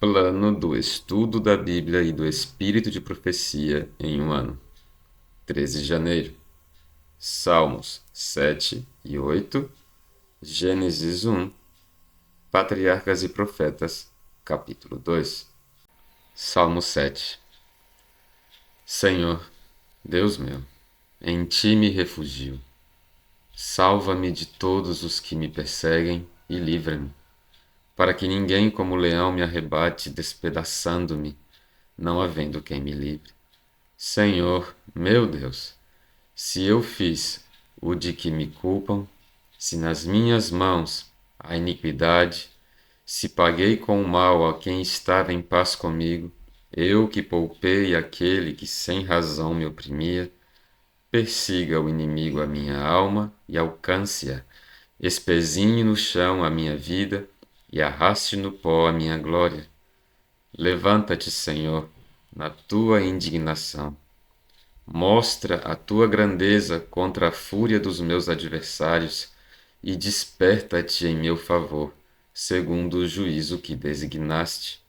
Plano do estudo da Bíblia e do Espírito de Profecia em um ano. 13 de janeiro. Salmos 7 e 8. Gênesis 1. Patriarcas e Profetas, capítulo 2. Salmo 7. Senhor, Deus meu, em ti me refugio. Salva-me de todos os que me perseguem e livra-me, para que ninguém como leão me arrebate, despedaçando-me, não havendo quem me livre. Senhor, meu Deus, se eu fiz o de que me culpam, se nas minhas mãos há iniquidade, se paguei com o mal a quem estava em paz comigo, eu que poupei aquele que sem razão me oprimia, persiga o inimigo a minha alma e alcance-a, espezinhe no chão a minha vida e arraste no pó a minha glória. Levanta-te, Senhor, na tua indignação. Mostra a tua grandeza contra a fúria dos meus adversários e desperta-te em meu favor, segundo o juízo que designaste.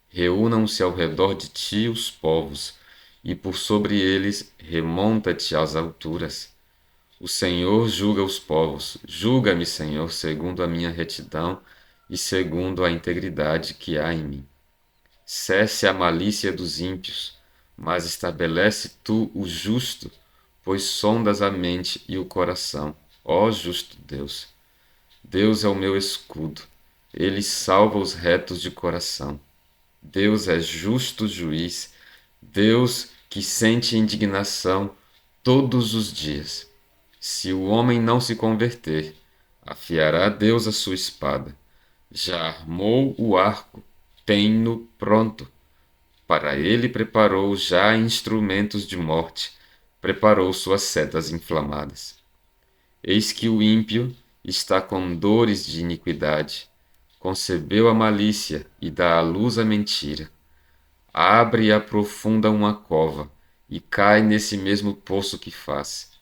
Reúnam-se ao redor de ti os povos, e por sobre eles remonta-te às alturas. O Senhor julga os povos. Julga-me, Senhor, segundo a minha retidão e segundo a integridade que há em mim. Cesse a malícia dos ímpios, mas estabelece tu o justo, pois sondas a mente e o coração, ó justo Deus. Deus é o meu escudo, ele salva os retos de coração. Deus é justo juiz, Deus que sente indignação todos os dias. Se o homem não se converter, afiará Deus a sua espada. Já armou o arco, tem-no pronto. Para ele preparou já instrumentos de morte, preparou suas setas inflamadas. Eis que o ímpio está com dores de iniquidade, concebeu a malícia e dá à luz a mentira. Abre e aprofunda uma cova, e cai nesse mesmo poço que faz.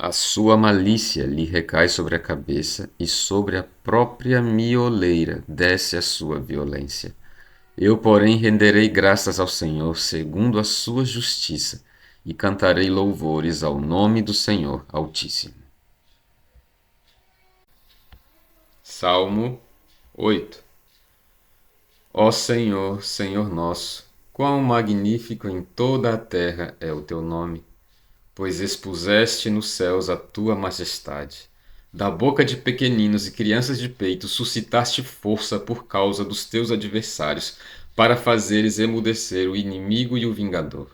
A sua malícia lhe recai sobre a cabeça, e sobre a própria mioleira desce a sua violência. Eu, porém, renderei graças ao Senhor segundo a sua justiça, e cantarei louvores ao nome do Senhor Altíssimo. Salmo 8. Ó Senhor, Senhor nosso, quão magnífico em toda a terra é o teu nome, pois expuseste nos céus a tua majestade. Da boca de pequeninos e crianças de peito suscitaste força por causa dos teus adversários, para fazeres emudecer o inimigo e o vingador.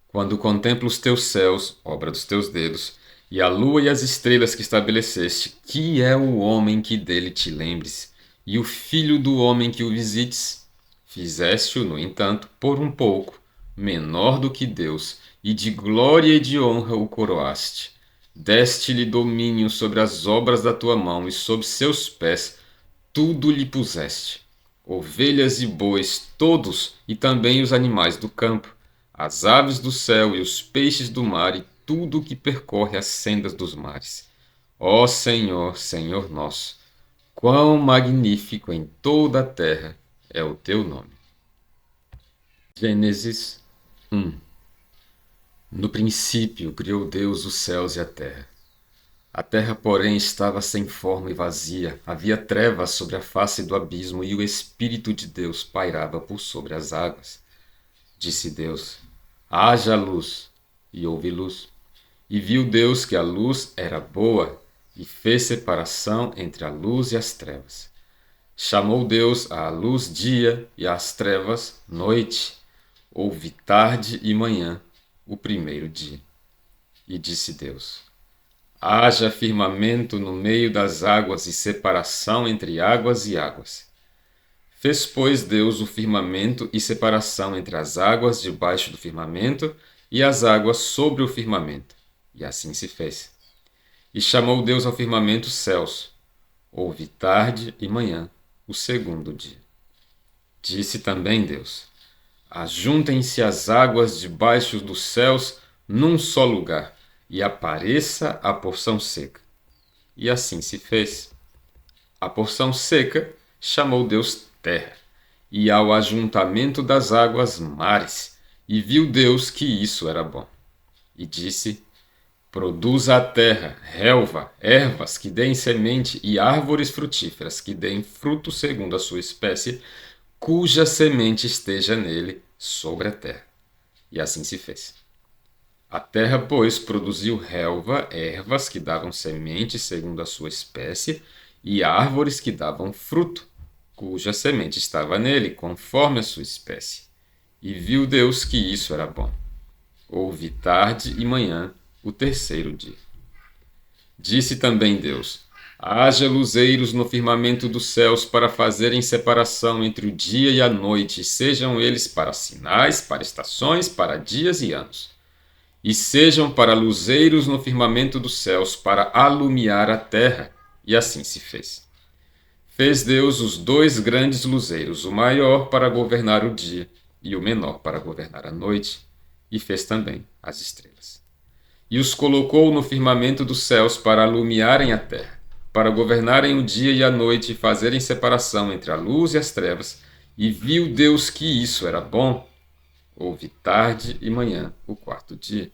Quando contemplo os teus céus, obra dos teus dedos, e a lua e as estrelas que estabeleceste, que é o homem que dele te lembres, e o filho do homem que o visites? Fizeste-o, no entanto, por um pouco, menor do que Deus, e de glória e de honra o coroaste. Deste-lhe domínio sobre as obras da tua mão, e sob seus pés tudo lhe puseste. Ovelhas e bois, todos, e também os animais do campo, as aves do céu e os peixes do mar, e tudo o que percorre as sendas dos mares. Ó Senhor, Senhor nosso, quão magnífico em toda a terra é o teu nome. Gênesis 1. No princípio criou Deus os céus e a terra. A terra, porém, estava sem forma e vazia, havia trevas sobre a face do abismo, e o Espírito de Deus pairava por sobre as águas. Disse Deus: haja luz, e houve luz. E viu Deus que a luz era boa, e fez separação entre a luz e as trevas. Chamou Deus à luz dia, e às trevas noite. Houve tarde e manhã, o primeiro dia. E disse Deus: haja firmamento no meio das águas e separação entre águas e águas. Fez, pois, Deus o firmamento e separação entre as águas debaixo do firmamento e as águas sobre o firmamento. E assim se fez. E chamou Deus ao firmamento céus. Houve tarde e manhã, o segundo dia. Disse também Deus: ajuntem-se as águas debaixo dos céus num só lugar, e apareça a porção seca. E assim se fez. A porção seca chamou Deus terra, e ao ajuntamento das águas mares. E viu Deus que isso era bom. E disse: produza a terra, relva, ervas que deem semente e árvores frutíferas que deem fruto segundo a sua espécie, cuja semente esteja nele sobre a terra. E assim se fez. A terra, pois, produziu relva, ervas que davam semente segundo a sua espécie, e árvores que davam fruto, cuja semente estava nele, conforme a sua espécie. E viu Deus que isso era bom. Houve tarde e manhã, o terceiro dia. Disse também Deus: haja luzeiros no firmamento dos céus para fazerem separação entre o dia e a noite, sejam eles para sinais, para estações, para dias e anos. E sejam para luzeiros no firmamento dos céus, para alumiar a terra. E assim se fez. Fez Deus os dois grandes luzeiros, o maior para governar o dia e o menor para governar a noite, e fez também as estrelas. E os colocou no firmamento dos céus para alumiarem a terra, para governarem o dia e a noite e fazerem separação entre a luz e as trevas. E viu Deus que isso era bom. Houve tarde e manhã, o quarto dia.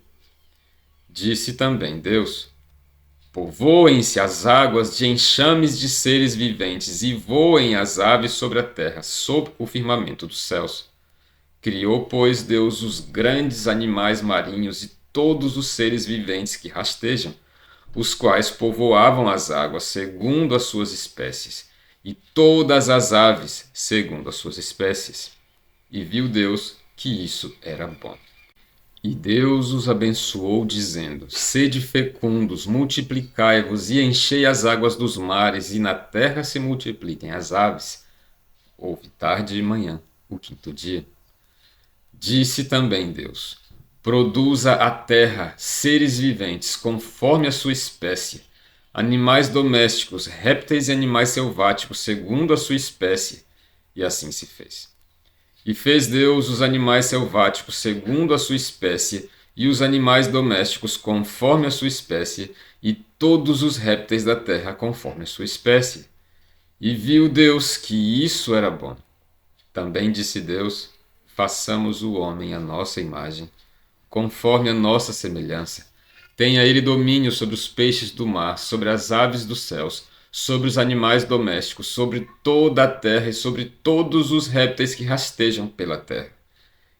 Disse também Deus: povoem-se as águas de enxames de seres viventes, e voem as aves sobre a terra, sob o firmamento dos céus. Criou, pois, Deus os grandes animais marinhos e todos os seres viventes que rastejam, os quais povoavam as águas segundo as suas espécies, e todas as aves segundo as suas espécies. E viu Deus que isso era bom. E Deus os abençoou, dizendo: sede fecundos, multiplicai-vos e enchei as águas dos mares, e na terra se multipliquem as aves. Houve tarde e manhã, o quinto dia. Disse também Deus: produza a terra seres viventes, conforme a sua espécie, animais domésticos, répteis e animais selváticos, segundo a sua espécie. E assim se fez. E fez Deus os animais selváticos segundo a sua espécie, e os animais domésticos conforme a sua espécie, e todos os répteis da terra conforme a sua espécie. E viu Deus que isso era bom. Também disse Deus: façamos o homem à nossa imagem, conforme a nossa semelhança. Tenha ele domínio sobre os peixes do mar, sobre as aves dos céus, sobre os animais domésticos, sobre toda a terra e sobre todos os répteis que rastejam pela terra.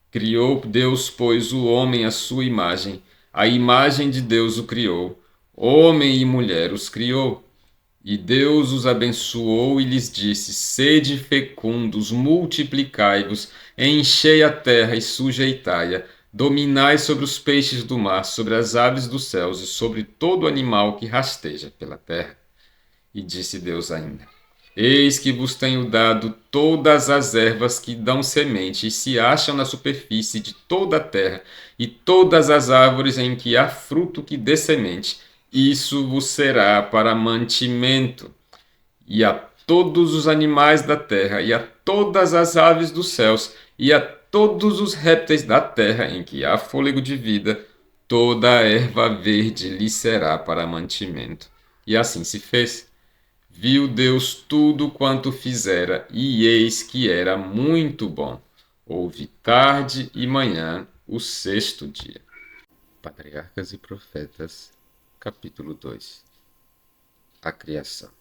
Criou Deus, pois, o homem à sua imagem, a imagem de Deus o criou, homem e mulher os criou. E Deus os abençoou e lhes disse: sede fecundos, multiplicai-vos, enchei a terra e sujeitai-a, dominai sobre os peixes do mar, sobre as aves dos céus e sobre todo animal que rasteja pela terra. E disse Deus ainda: eis que vos tenho dado todas as ervas que dão semente e se acham na superfície de toda a terra, e todas as árvores em que há fruto que dê semente. Isso vos será para mantimento. E a todos os animais da terra, e a todas as aves dos céus, e a todos os répteis da terra em que há fôlego de vida, toda a erva verde lhe será para mantimento. E assim se fez. Viu Deus tudo quanto fizera, e eis que era muito bom. Houve tarde e manhã, o sexto dia. Patriarcas e Profetas, capítulo 2. A criação.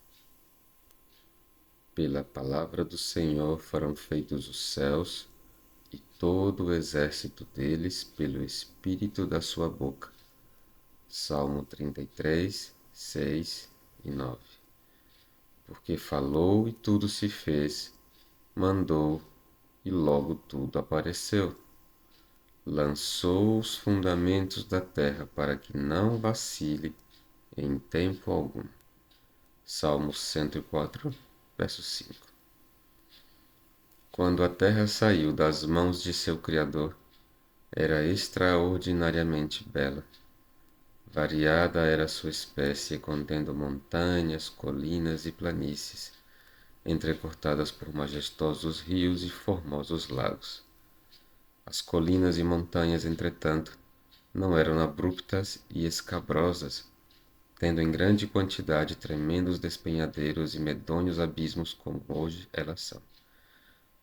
Pela palavra do Senhor foram feitos os céus, e todo o exército deles pelo espírito da sua boca. Salmo 33, 6 e 9. Porque falou e tudo se fez, mandou e logo tudo apareceu. Lançou os fundamentos da terra para que não vacile em tempo algum. Salmo 104, verso 5. Quando a terra saiu das mãos de seu Criador, era extraordinariamente bela. Variada era sua espécie, contendo montanhas, colinas e planícies, entrecortadas por majestosos rios e formosos lagos. As colinas e montanhas, entretanto, não eram abruptas e escabrosas, tendo em grande quantidade tremendos despenhadeiros e medonhos abismos como hoje elas são.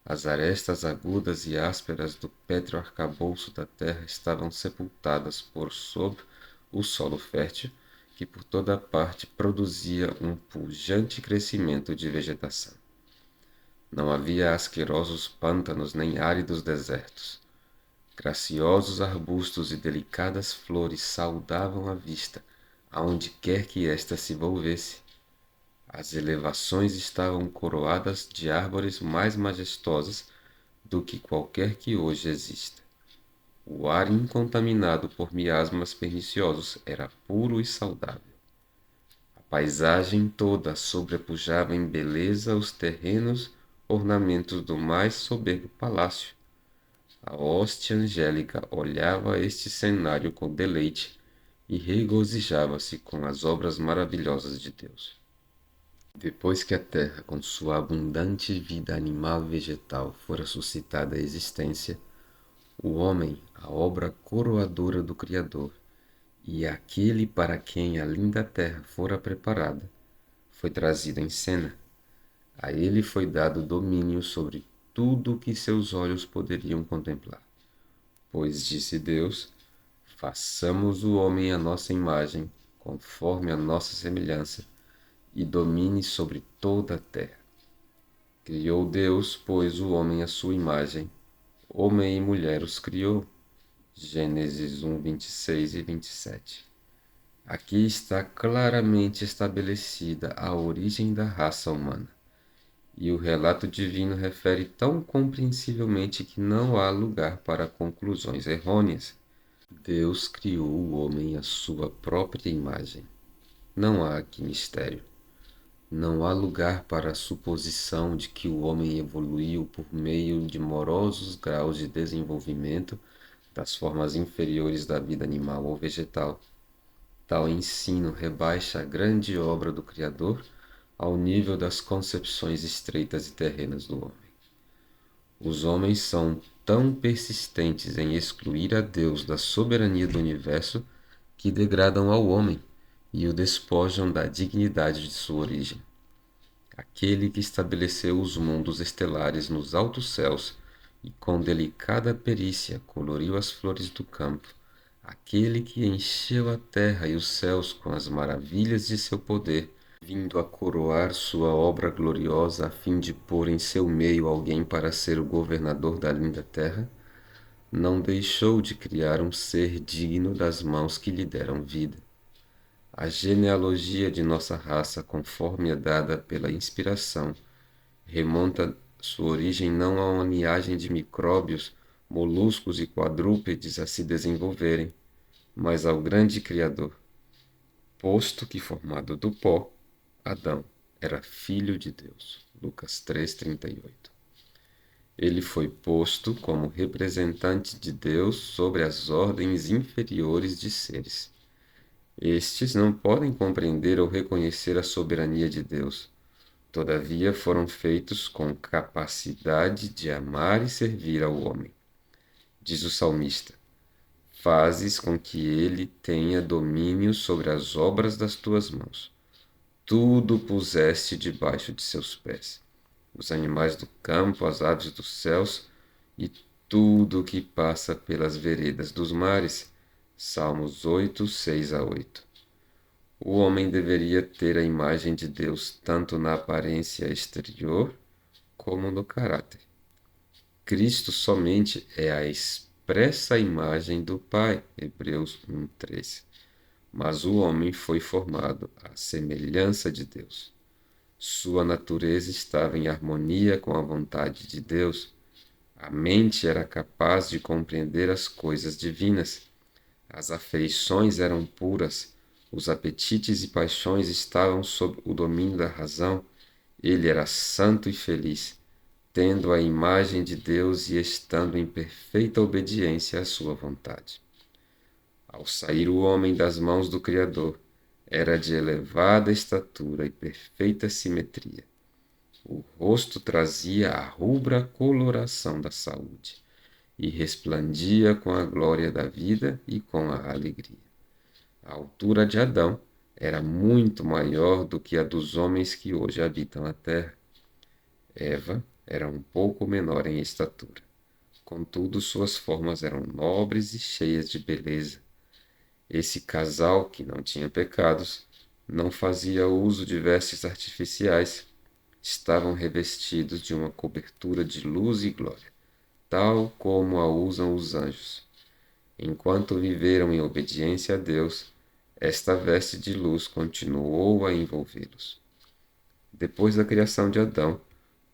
As arestas agudas e ásperas do pétreo arcabouço da terra estavam sepultadas por sob o solo fértil, que por toda parte produzia um pujante crescimento de vegetação. Não havia asquerosos pântanos nem áridos desertos. Graciosos arbustos e delicadas flores saudavam a vista, aonde quer que ésta se volvesse. As elevações estavam coroadas de árvores mais majestosas do que qualquer que hoje exista. O ar incontaminado por miasmas perniciosos era puro e saudável. A paisagem toda sobrepujava em beleza os terrenos ornamentos do mais soberbo palácio. A hoste angélica olhava este cenário com deleite e regozijava-se com as obras maravilhosas de Deus. Depois que a terra, com sua abundante vida animal e vegetal, fora suscitada à existência, o homem, a obra coroadora do Criador, e aquele para quem a linda terra fora preparada, foi trazido em cena. A ele foi dado domínio sobre tudo o que seus olhos poderiam contemplar. Pois disse Deus: façamos o homem à nossa imagem, conforme a nossa semelhança, e domine sobre toda a terra. Criou Deus, pois, o homem à sua imagem, homem e mulher os criou. Gênesis 1, 26 e 27. Aqui está claramente estabelecida a origem da raça humana, e o relato divino refere tão compreensivelmente que não há lugar para conclusões errôneas. Deus criou o homem à sua própria imagem. Não há aqui mistério. Não há lugar para a suposição de que o homem evoluiu por meio de morosos graus de desenvolvimento das formas inferiores da vida animal ou vegetal. Tal ensino rebaixa a grande obra do Criador ao nível das concepções estreitas e terrenas do homem. Os homens são tão persistentes em excluir a Deus da soberania do universo que degradam ao homem e o despojam da dignidade de sua origem. Aquele que estabeleceu os mundos estelares nos altos céus e com delicada perícia coloriu as flores do campo, aquele que encheu a terra e os céus com as maravilhas de seu poder, vindo a coroar sua obra gloriosa a fim de pôr em seu meio alguém para ser o governador da linda terra, não deixou de criar um ser digno das mãos que lhe deram vida. A genealogia de nossa raça, conforme é dada pela inspiração, remonta sua origem não a uma linhagem de micróbios, moluscos e quadrúpedes a se desenvolverem, mas ao grande Criador, posto que, formado do pó, Adão era filho de Deus. Lucas 3:38. Ele foi posto como representante de Deus sobre as ordens inferiores de seres. Estes não podem compreender ou reconhecer a soberania de Deus. Todavia foram feitos com capacidade de amar e servir ao homem. Diz o salmista: fazes com que ele tenha domínio sobre as obras das tuas mãos. Tudo puseste debaixo de seus pés, os animais do campo, as aves dos céus e tudo o que passa pelas veredas dos mares. Salmos 8, 6-8. O homem deveria ter a imagem de Deus tanto na aparência exterior como no caráter. Cristo somente é a expressa imagem do Pai, Hebreus 1:3. Mas o homem foi formado à semelhança de Deus. Sua natureza estava em harmonia com a vontade de Deus. A mente era capaz de compreender as coisas divinas. As afeições eram puras. Os apetites e paixões estavam sob o domínio da razão. Ele era santo e feliz, tendo a imagem de Deus e estando em perfeita obediência à sua vontade. Ao sair o homem das mãos do Criador, era de elevada estatura e perfeita simetria. O rosto trazia a rubra coloração da saúde e resplandia com a glória da vida e com a alegria. A altura de Adão era muito maior do que a dos homens que hoje habitam a terra. Eva, Era um pouco menor em estatura. Contudo, suas formas eram nobres e cheias de beleza. Esse casal, que não tinha pecados, não fazia uso de vestes artificiais. Estavam revestidos de uma cobertura de luz e glória, tal como a usam os anjos. Enquanto viveram em obediência a Deus, esta veste de luz continuou a envolvê-los. Depois da criação de Adão,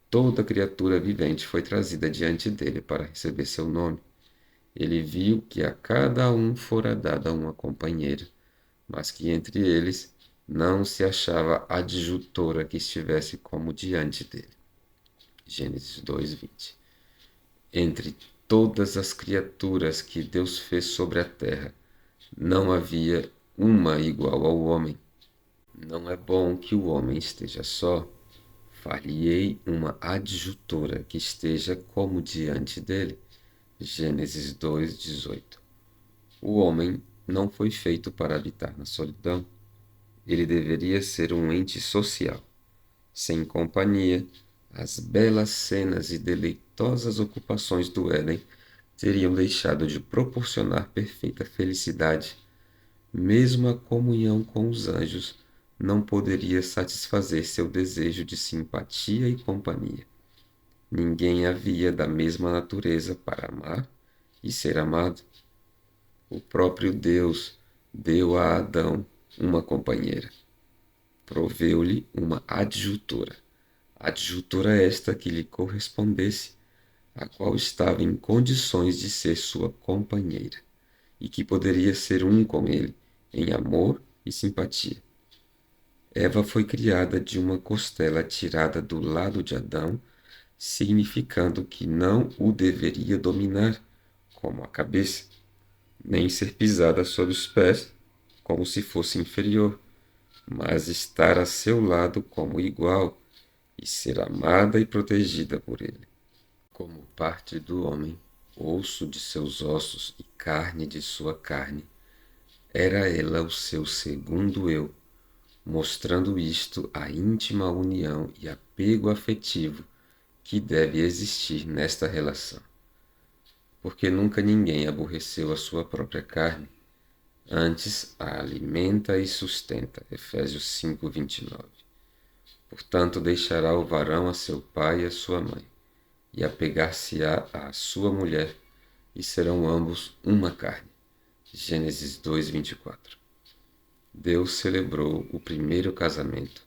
toda criatura vivente foi trazida diante dele para receber seu nome. Ele viu que a cada um fora dada uma companheira, mas que entre eles não se achava adjutora que estivesse como diante dele. Gênesis 2:20. Entre todas as criaturas que Deus fez sobre a terra, não havia uma igual ao homem. Não é bom que o homem esteja só. Far-lhe-ei uma adjutora que esteja como diante dele. Gênesis 2:18. O homem não foi feito para habitar na solidão. Ele deveria ser um ente social. Sem companhia, as belas cenas e deleitosas ocupações do Éden teriam deixado de proporcionar perfeita felicidade. Mesmo a comunhão com os anjos não poderia satisfazer seu desejo de simpatia e companhia. Ninguém havia da mesma natureza para amar e ser amado. O próprio Deus deu a Adão uma companheira. Proveu-lhe uma adjutora esta que lhe correspondesse, a qual estava em condições de ser sua companheira, e que poderia ser um com ele, em amor e simpatia. Eva foi criada de uma costela tirada do lado de Adão, significando que não o deveria dominar, como a cabeça, nem ser pisada sob os pés, como se fosse inferior, mas estar a seu lado como igual e ser amada e protegida por ele. Como parte do homem, osso de seus ossos e carne de sua carne, era ela o seu segundo eu, mostrando isto a íntima união e apego afetivo que deve existir nesta relação. Porque nunca ninguém aborreceu a sua própria carne, antes a alimenta e sustenta. Efésios 5:29. Portanto, deixará o varão a seu pai e a sua mãe, e apegar-se-á à sua mulher, e serão ambos uma carne. Gênesis 2:24. Deus celebrou o primeiro casamento.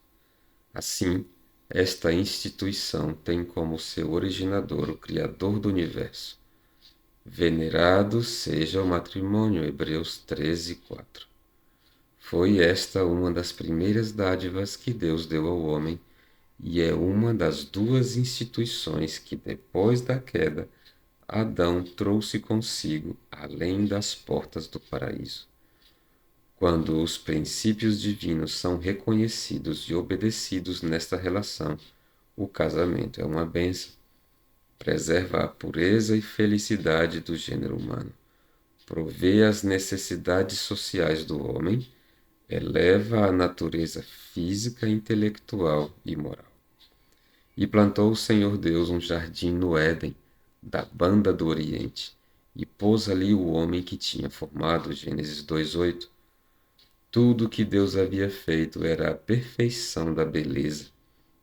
Assim, esta instituição tem como seu originador o Criador do Universo. Venerado seja o matrimônio, Hebreus 13:4. Foi esta uma das primeiras dádivas que Deus deu ao homem e é uma das duas instituições que, depois da queda, Adão trouxe consigo além das portas do paraíso. Quando os princípios divinos são reconhecidos e obedecidos nesta relação, o casamento é uma bênção. Preserva a pureza e felicidade do gênero humano, provê as necessidades sociais do homem, eleva a natureza física, intelectual e moral. E plantou o Senhor Deus um jardim no Éden, da banda do Oriente, e pôs ali o homem que tinha formado. Gênesis 2:8. Tudo que Deus havia feito era a perfeição da beleza,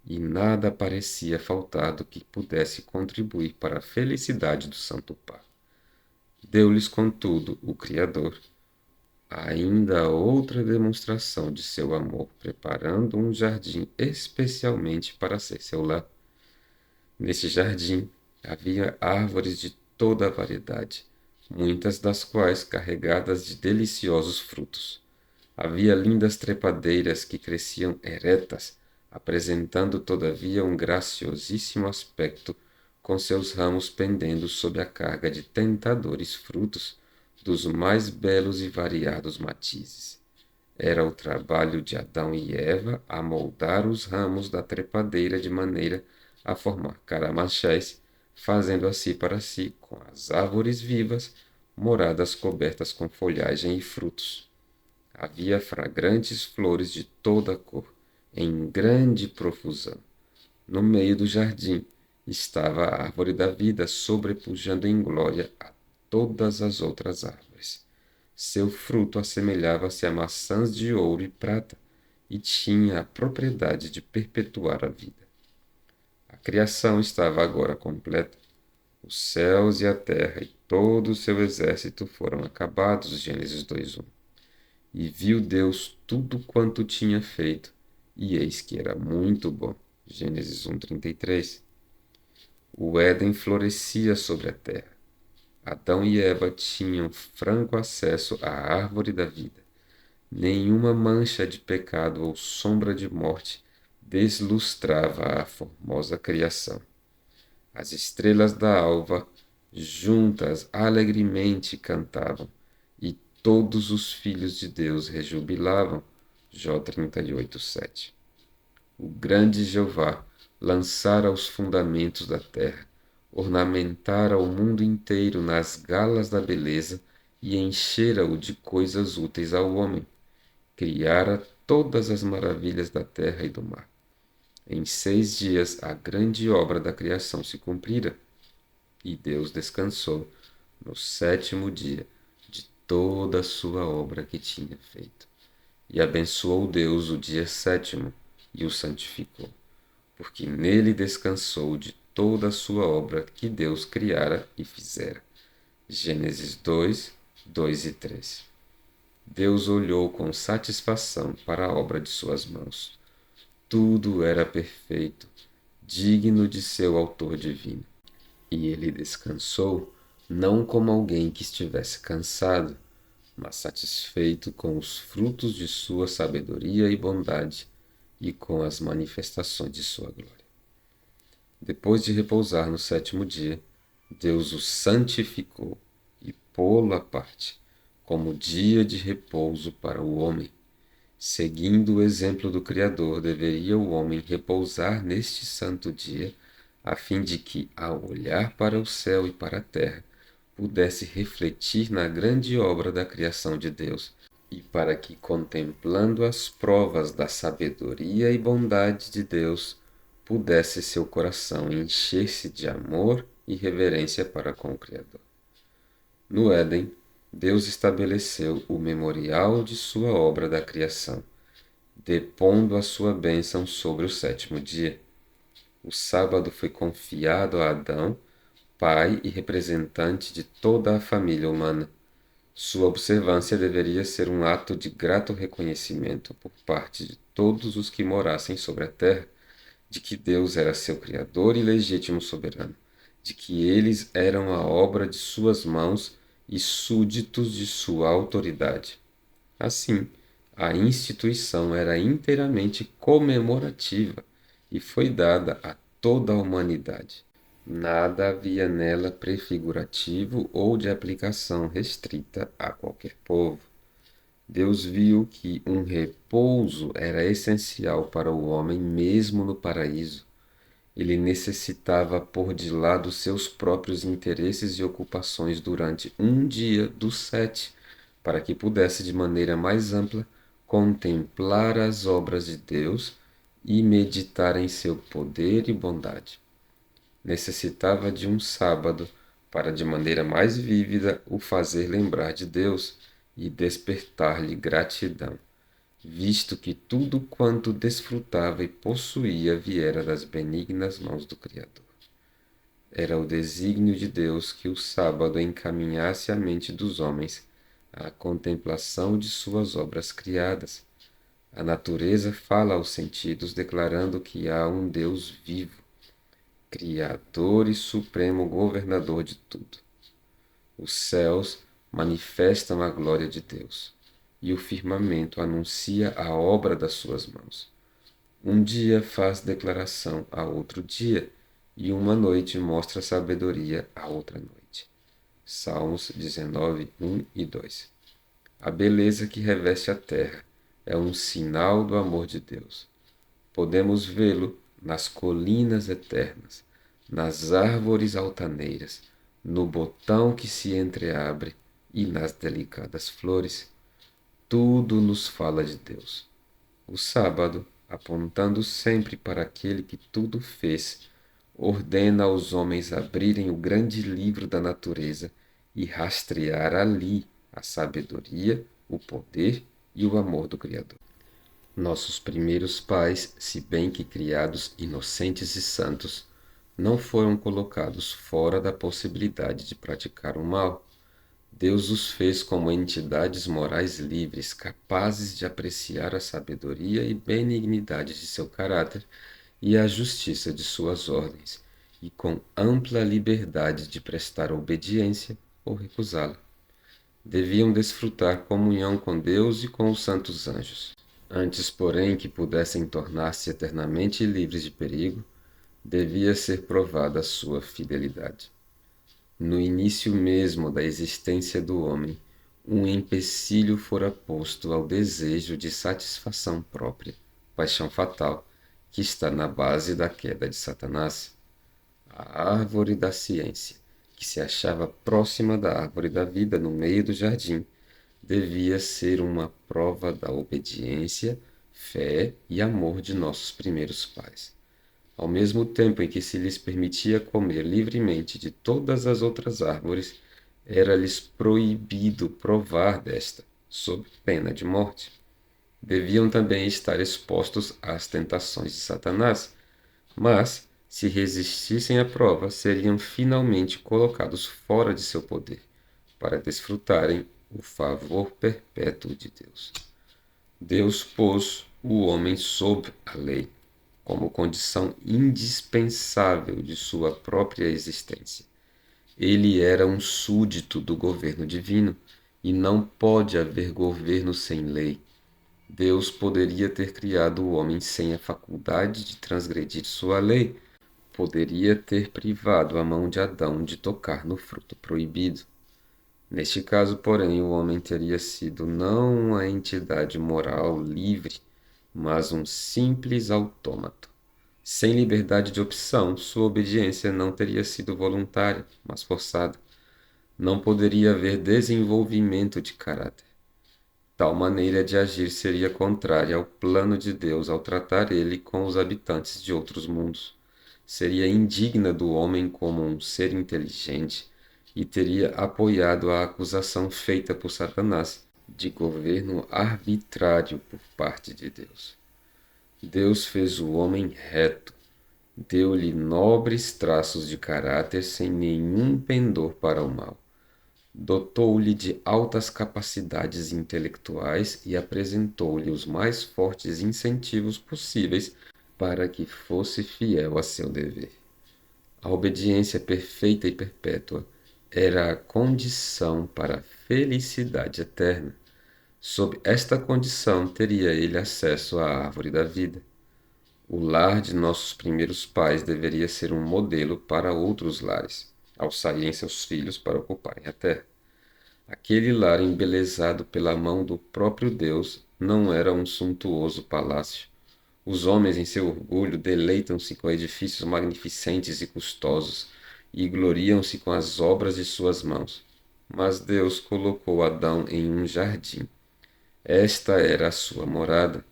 e nada parecia faltar do que pudesse contribuir para a felicidade do Santo Par. Deu-lhes, contudo, o Criador, ainda outra demonstração de seu amor, preparando um jardim especialmente para ser seu lar. Nesse jardim havia árvores de toda a variedade, muitas das quais carregadas de deliciosos frutos. Havia lindas trepadeiras que cresciam eretas, apresentando todavia um graciosíssimo aspecto, com seus ramos pendendo sob a carga de tentadores frutos dos mais belos e variados matizes. Era o trabalho de Adão e Eva amoldar os ramos da trepadeira de maneira a formar caramachés, fazendo assim para si, com as árvores vivas, moradas cobertas com folhagem e frutos. Havia fragrantes flores de toda a cor, em grande profusão, no meio do jardim, estava a árvore da vida, sobrepujando em glória a todas as outras árvores. Seu fruto assemelhava-se a maçãs de ouro e prata, e tinha a propriedade de perpetuar a vida. A criação estava agora completa. Os céus e a terra e todo o seu exército foram acabados. Gênesis 2:1. E viu Deus tudo quanto tinha feito, e eis que era muito bom. Gênesis 1:33. O Éden florescia sobre a terra. Adão e Eva tinham franco acesso à árvore da vida. Nenhuma mancha de pecado ou sombra de morte deslustrava a formosa criação. As estrelas da alva, juntas alegremente cantavam, e todos os filhos de Deus rejubilavam. Jó 38:7. O grande Jeová lançara os fundamentos da terra, ornamentara o mundo inteiro nas galas da beleza e enchera-o de coisas úteis ao homem. Criara todas as maravilhas da terra e do mar. Em 6 dias a grande obra da criação se cumprira, e Deus descansou no 7º dia de toda a sua obra que tinha feito. E abençoou Deus o dia 7º e o santificou, porque nele descansou de toda a sua obra que Deus criara e fizera. Gênesis 2:2 e 3. Deus olhou com satisfação para a obra de suas mãos. Tudo era perfeito, digno de seu autor divino. E ele descansou, não como alguém que estivesse cansado, mas satisfeito com os frutos de sua sabedoria e bondade e com as manifestações de sua glória. Depois de repousar no 7º dia, Deus o santificou e pô-lo à parte, como dia de repouso para o homem. Seguindo o exemplo do Criador, deveria o homem repousar neste santo dia, a fim de que, ao olhar para o céu e para a terra, pudesse refletir na grande obra da criação de Deus, e para que, contemplando as provas da sabedoria e bondade de Deus, pudesse seu coração encher-se de amor e reverência para com o Criador. No Éden, Deus estabeleceu o memorial de sua obra da criação, depondo a sua bênção sobre o 7º dia. O sábado foi confiado a Adão, pai e representante de toda a família humana. Sua observância deveria ser um ato de grato reconhecimento por parte de todos os que morassem sobre a terra, de que Deus era seu Criador e legítimo soberano, de que eles eram a obra de suas mãos e súditos de sua autoridade. Assim, a instituição era inteiramente comemorativa e foi dada a toda a humanidade. Nada havia nela prefigurativo ou de aplicação restrita a qualquer povo. Deus viu que um repouso era essencial para o homem mesmo no paraíso. Ele necessitava pôr de lado seus próprios interesses e ocupações durante um dia dos 7, para que pudesse de maneira mais ampla contemplar as obras de Deus e meditar em seu poder e bondade. Necessitava de um sábado para, de maneira mais vívida, o fazer lembrar de Deus e despertar-lhe gratidão, visto que tudo quanto desfrutava e possuía viera das benignas mãos do Criador. Era o desígnio de Deus que o sábado encaminhasse a mente dos homens à contemplação de suas obras criadas. A natureza fala aos sentidos, declarando que há um Deus vivo, Criador e supremo governador de tudo. Os céus manifestam a glória de Deus, e o firmamento anuncia a obra das suas mãos. Um dia faz declaração a outro dia, e uma noite mostra sabedoria a outra noite. Salmos 19:1 e 2. A beleza que reveste a terra é um sinal do amor de Deus. Podemos vê-lo nas colinas eternas, nas árvores altaneiras, no botão que se entreabre e nas delicadas flores. Tudo nos fala de Deus. O sábado, apontando sempre para aquele que tudo fez, ordena aos homens abrirem o grande livro da natureza e rastrear ali a sabedoria, o poder e o amor do Criador. Nossos primeiros pais, se bem que criados inocentes e santos, não foram colocados fora da possibilidade de praticar o mal. Deus os fez como entidades morais livres, capazes de apreciar a sabedoria e benignidade de seu caráter e a justiça de suas ordens, e com ampla liberdade de prestar obediência ou recusá-la. Deviam desfrutar comunhão com Deus e com os santos anjos. Antes, porém, que pudessem tornar-se eternamente livres de perigo, devia ser provada a sua fidelidade. No início mesmo da existência do homem, um empecilho fora posto ao desejo de satisfação própria, paixão fatal, que está na base da queda de Satanás. A árvore da ciência, que se achava próxima da árvore da vida no meio do jardim, devia ser uma prova da obediência, fé e amor de nossos primeiros pais. Ao mesmo tempo em que se lhes permitia comer livremente de todas as outras árvores, era-lhes proibido provar desta, sob pena de morte. Deviam também estar expostos às tentações de Satanás, mas, se resistissem à prova, seriam finalmente colocados fora de seu poder, para desfrutarem o favor perpétuo de Deus. Deus pôs o homem sob a lei, como condição indispensável de sua própria existência. Ele era um súdito do governo divino, e não pode haver governo sem lei. Deus poderia ter criado o homem sem a faculdade de transgredir sua lei, poderia ter privado a mão de Adão de tocar no fruto proibido. Neste caso, porém, o homem teria sido não uma entidade moral livre, mas um simples autômato. Sem liberdade de opção, sua obediência não teria sido voluntária, mas forçada. Não poderia haver desenvolvimento de caráter. Tal maneira de agir seria contrária ao plano de Deus ao tratar ele com os habitantes de outros mundos. Seria indigna do homem como um ser inteligente e teria apoiado a acusação feita por Satanás de governo arbitrário por parte de Deus. Deus fez o homem reto, deu-lhe nobres traços de caráter sem nenhum pendor para o mal. Dotou-lhe de altas capacidades intelectuais e apresentou-lhe os mais fortes incentivos possíveis para que fosse fiel a seu dever. A obediência perfeita e perpétua era a condição para a felicidade eterna. Sob esta condição teria ele acesso à árvore da vida. O lar de nossos primeiros pais deveria ser um modelo para outros lares, ao saírem seus filhos para ocuparem a terra. Aquele lar embelezado pela mão do próprio Deus não era um suntuoso palácio. Os homens, em seu orgulho, deleitam-se com edifícios magnificentes e custosos e gloriam-se com as obras de suas mãos. Mas Deus colocou Adão em um jardim. Esta era a sua morada.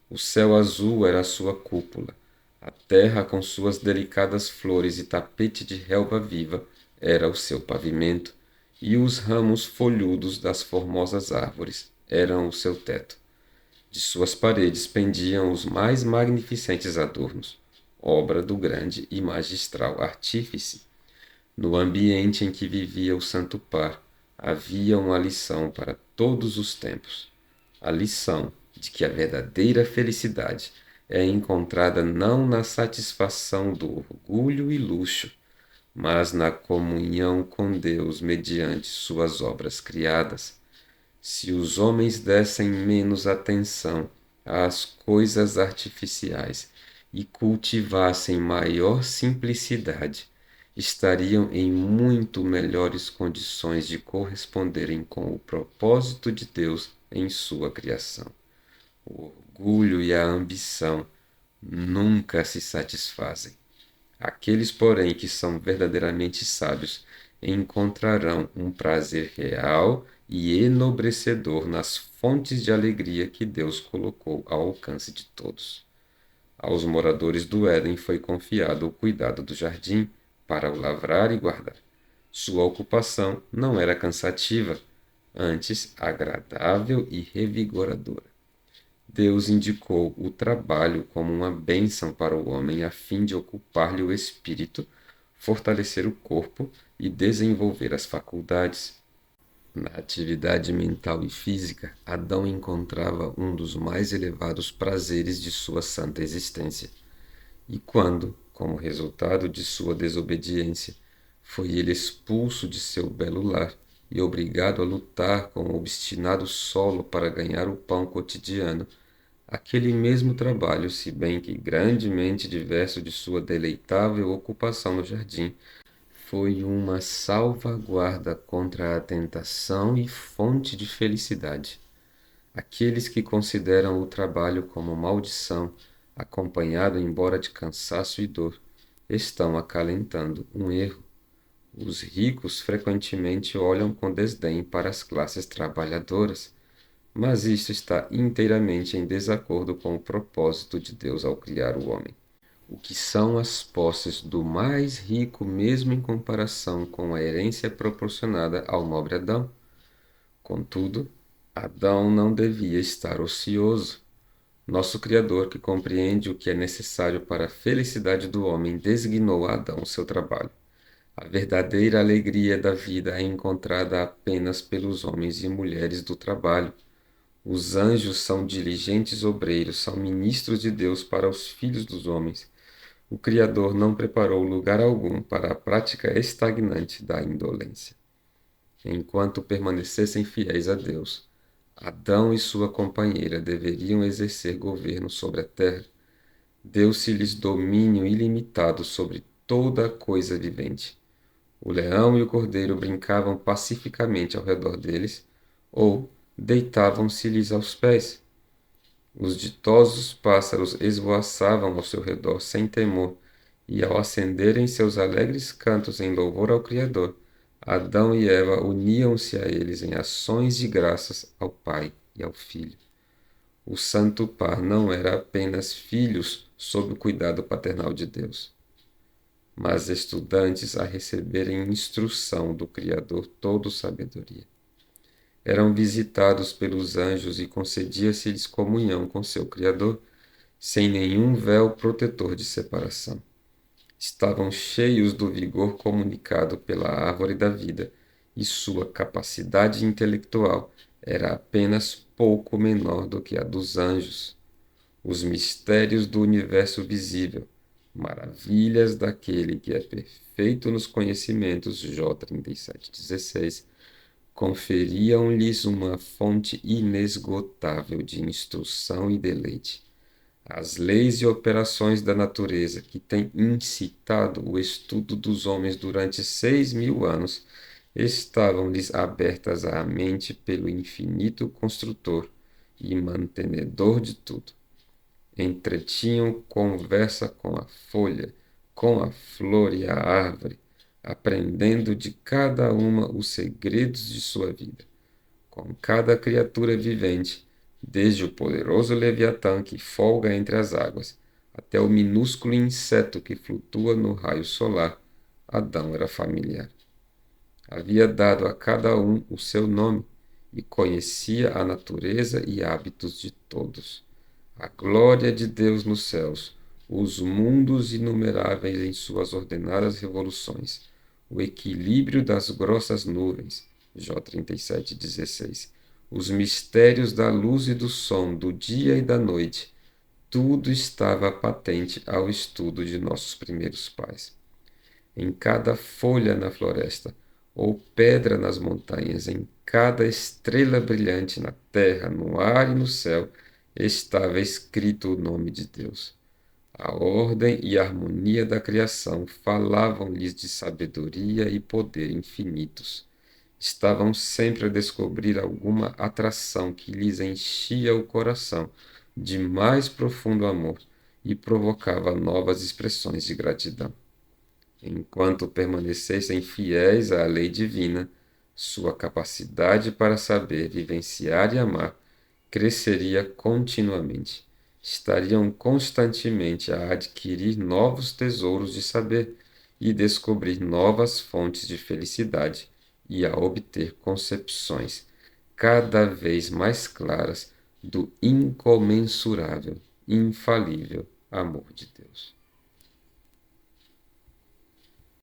O céu azul era a sua cúpula. A terra, com suas delicadas flores e tapete de relva viva, era o seu pavimento, e os ramos folhudos das formosas árvores eram o seu teto. De suas paredes pendiam os mais magnificentes adornos, obra do grande e magistral artífice. No ambiente em que vivia o santo par, havia uma lição para todos os tempos. A lição de que a verdadeira felicidade é encontrada não na satisfação do orgulho e luxo, mas na comunhão com Deus mediante suas obras criadas. Se os homens dessem menos atenção às coisas artificiais e cultivassem maior simplicidade, estariam em muito melhores condições de corresponderem com o propósito de Deus em sua criação. O orgulho e a ambição nunca se satisfazem. Aqueles, porém, que são verdadeiramente sábios encontrarão um prazer real e enobrecedor nas fontes de alegria que Deus colocou ao alcance de todos. Aos moradores do Éden foi confiado o cuidado do jardim para o lavrar e guardar. Sua ocupação não era cansativa, antes agradável e revigoradora. Deus indicou o trabalho como uma bênção para o homem a fim de ocupar-lhe o espírito, fortalecer o corpo e desenvolver as faculdades. Na atividade mental e física, Adão encontrava um dos mais elevados prazeres de sua santa existência. E quando, como resultado de sua desobediência, foi ele expulso de seu belo lar e obrigado a lutar com o obstinado solo para ganhar o pão cotidiano, aquele mesmo trabalho, se bem que grandemente diverso de sua deleitável ocupação no jardim, foi uma salvaguarda contra a tentação e fonte de felicidade. Aqueles que consideram o trabalho como maldição, acompanhado embora de cansaço e dor, estão acalentando um erro. Os ricos frequentemente olham com desdém para as classes trabalhadoras, mas isso está inteiramente em desacordo com o propósito de Deus ao criar o homem. O que são as posses do mais rico, mesmo em comparação com a herência proporcionada ao nobre Adão? Contudo, Adão não devia estar ocioso. Nosso Criador, que compreende o que é necessário para a felicidade do homem, designou a Adão seu trabalho. A verdadeira alegria da vida é encontrada apenas pelos homens e mulheres do trabalho. Os anjos são diligentes obreiros, são ministros de Deus para os filhos dos homens. O Criador não preparou lugar algum para a prática estagnante da indolência. Enquanto permanecessem fiéis a Deus, Adão e sua companheira deveriam exercer governo sobre a terra. Deu-se-lhes domínio ilimitado sobre toda a coisa vivente. O leão e o cordeiro brincavam pacificamente ao redor deles, ou deitavam-se-lhes aos pés. Os ditosos pássaros esvoaçavam ao seu redor sem temor, e ao acenderem seus alegres cantos em louvor ao Criador, Adão e Eva uniam-se a eles em ações de graças ao Pai e ao Filho. O santo par não era apenas filhos sob o cuidado paternal de Deus, mas estudantes a receberem instrução do Criador todo-sabedoria. Eram visitados pelos anjos e concedia-se-lhes comunhão com seu Criador, sem nenhum véu protetor de separação. Estavam cheios do vigor comunicado pela árvore da vida, e sua capacidade intelectual era apenas pouco menor do que a dos anjos. Os mistérios do universo visível, maravilhas daquele que é perfeito nos conhecimentos, Jó 37,16, conferiam-lhes uma fonte inesgotável de instrução e deleite. As leis e operações da natureza, que têm incitado o estudo dos homens durante 6.000 anos, estavam-lhes abertas à mente pelo infinito construtor e mantenedor de tudo. Entretinham conversa com a folha, com a flor e a árvore, aprendendo de cada uma os segredos de sua vida. Com cada criatura vivente, desde o poderoso Leviatã que folga entre as águas, até o minúsculo inseto que flutua no raio solar, Adão era familiar. Havia dado a cada um o seu nome e conhecia a natureza e hábitos de todos. A glória de Deus nos céus, os mundos inumeráveis em suas ordenadas revoluções, o equilíbrio das grossas nuvens, Jó 37,16, os mistérios da luz e do som, do dia e da noite, tudo estava patente ao estudo de nossos primeiros pais. Em cada folha na floresta, ou pedra nas montanhas, em cada estrela brilhante na terra, no ar e no céu, estava escrito o nome de Deus. A ordem e a harmonia da criação falavam-lhes de sabedoria e poder infinitos. Estavam sempre a descobrir alguma atração que lhes enchia o coração de mais profundo amor e provocava novas expressões de gratidão. Enquanto permanecessem fiéis à lei divina, sua capacidade para saber, vivenciar e amar cresceria continuamente, estariam constantemente a adquirir novos tesouros de saber e descobrir novas fontes de felicidade e a obter concepções cada vez mais claras do incomensurável, infalível amor de Deus.